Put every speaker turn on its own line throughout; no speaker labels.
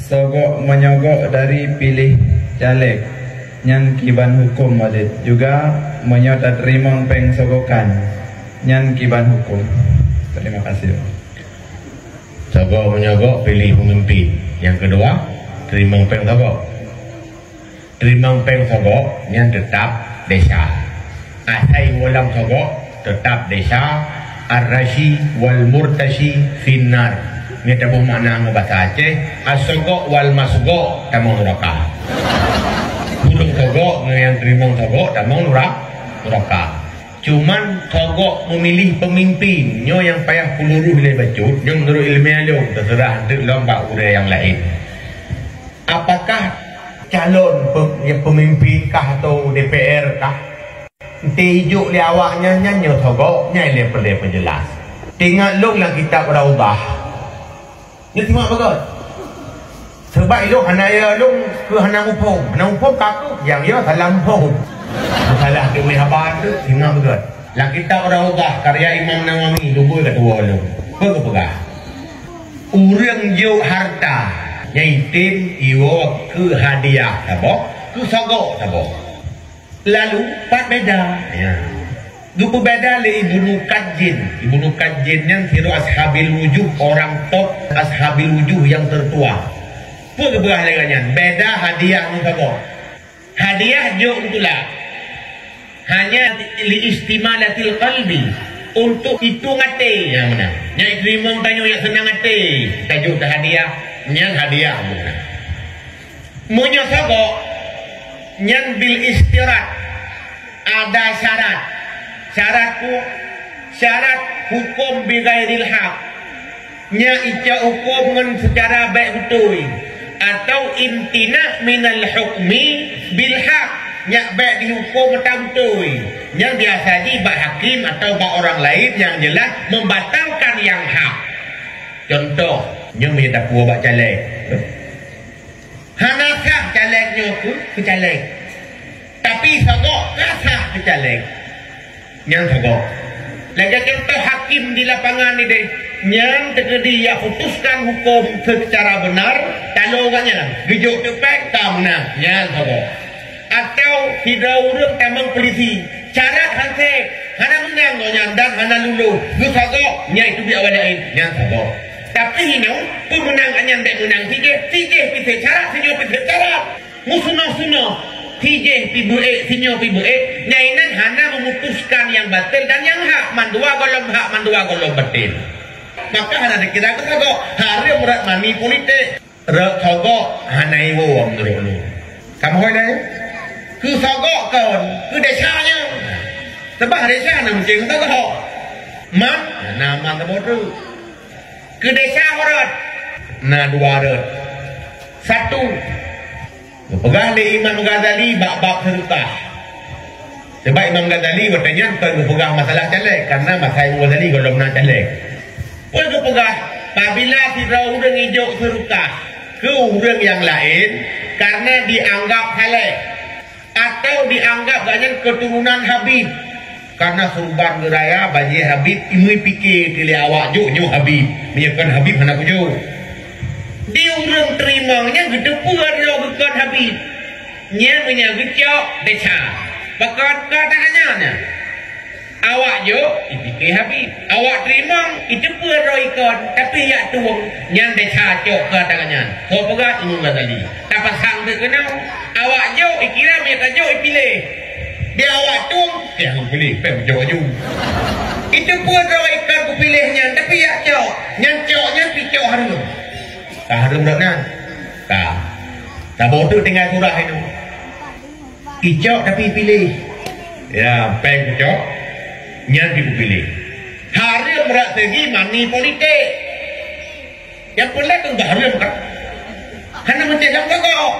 Sogok menyogok dari pilih caleg nyan kiban hukum walid juga menyota terima peng sogokan nyan kiban hukum. Terima kasih.
Sogok menyogok pilih pemimpin. Yang kedua, terima peng sogok. Terima peng sogok nyan tetap desa. Asai walam sogok tetap desa. Ar-rashi wal murtashi finnar. Ini tabuh makna bahasa Aceh. As-sogok wal masgok tamang neraka. Burung sogok yang terima sogok tamang neraka. Cuman sogok memilih pemimpinnya yang payah peluruh le bacut, yang menurut ilmiah lo terserah untuk lomba budaya yang lain. Apakah calon pemimpin kah atau DPR kah? Tijuk li awaknya nyanyo sogok nyai le penjelas. Tengok long lah kitab Raudhah. Ni tengok bagus. Sebab itu hanaya long ke hanang upong kaku yang dia salah upong. Salah ke haban tu tengok bagus. Lah kitab Raudhah karya Imam Nawawi lubu kedua long. Pegah. Urang jo harta nyai tim iwo ke hadiah sabo, ke sogok sabo. Lalu pak beda ya. Dupu beda le Ibnu Kajin yang kira ashabil wujuh, orang top ashabil wujuh yang tertua. Apa keberah legannya? Beda hadiah ni sabo. Hadiah jo itulah hanya li istimalatil qalbi, untuk itu ngate yang mana. Nyai terima tanya yang senang ngate. Tajuk hadiah, yang hadiah mana. Munyo sabo yang bil istirat ada syarat hukum bighairil haq nya ica hukum secara baik betul atau imtina minal hukmi bil haq nya baik dihukum betul yang biasa di bak hakim atau bak orang lain yang jelas membatalkan yang hak. Contoh nya menyedak buah bak caleg hanakah calegnya ke caleg tapi sogok kasah ke caleg yang sogok lagi contoh hakim di lapangan ni deh yang terjadi yang putuskan hukum secara benar kalau orangnya lah gejuk tepek tak menang yang sogok atau tidak urung tamang polisi cara hantik hana menang dan hana lulu lu sogok nya itu dia awal lain yang sogok. Tapi hino pemenangannya tidak menang tijeh kita cara sinyo kita cara musuh tijeh pibuek sinyo pibuek nyainan hana memutuskan yang batil dan yang hak mandua golong batil. Maka hana dikira ke sogok hari murat mani politik rek sogok hana iwo menurut lu kamu hoy dah ke sogok kon ke desanya sebab desa nak mencing sogok man nama bodoh ke desa horot na dua rot satu pegang di Imam Ghazali bab serukah sebab Imam Ghazali bertanya pegang masalah caleg karena masalah Imam Ghazali kalau nak caleg pun pegang apabila tidak urang hijau serukah ke urang yang lain karena dianggap halal atau dianggap banyak keturunan Habib karena surban geraya bagi Habib imui pikir tili awak jo nyo Habib menyakan Habib anak jo dia urang terimanya gedepuan lo bukan Habib nya menyagecok desa bakal katanya awak jo dipikir Habib awak terima itu puan lo ikon tapi ya tuang yang desa cok katanya so pegat Imam Ghazali dapat sang terkenal awak jo ikira mereka jo ipilih dia awak tu yang pilih pemjaju itu pun rawaikan ku pilihnya tapi ya cok nyancoknya picok harum tak harum dah tak bodoh tinggal surah itu picok tapi pilih ya peng cok nyanti ku pilih harum berat segi mani politik yang pelik tu tak harum kan karena mencegah kok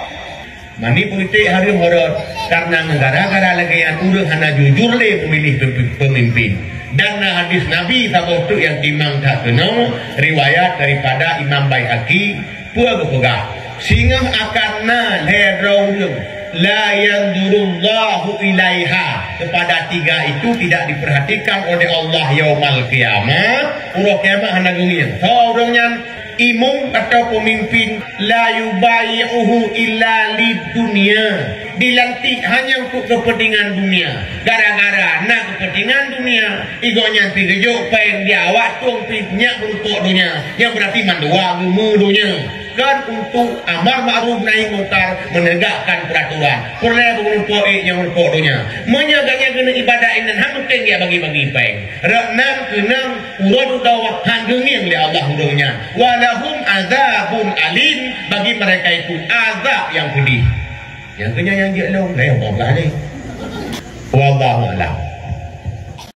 mani politik harum horor karena negara-negara lagi yang urang hana jujur le memilih pemimpin dan hadis Nabi sabtu yang timang tak kenal riwayat daripada Imam Baihaqi puag-puag sehingga akarna lerong la yanzurullahu ilaiha kepada tiga itu tidak diperhatikan oleh Allah yaumal qiyamah urang kiamat hana gungin so urangnya imam atau pemimpin la yubayi'uhu illa lid dunia, dilantik hanya untuk kepentingan dunia. Gara-gara nak kepentingan dunia, igonya tigejuk peng dia awak tuang pinyak untuk dunia, yang berarti mandua gumu dunia. Kan untuk amar ma'ruf nahi mungkar, menegakkan peraturan. Perlu berupa yang berupa dunia. Menyaganya kena ibadah ini ham mungkin dia bagi-bagi peng. Raknam kenang urut dawah handungin oleh Allah dunia. Walahum azabun alim, bagi mereka itu azab yang pedih. Yang kena yang dia long, Allah ni. Wallahu a'lam.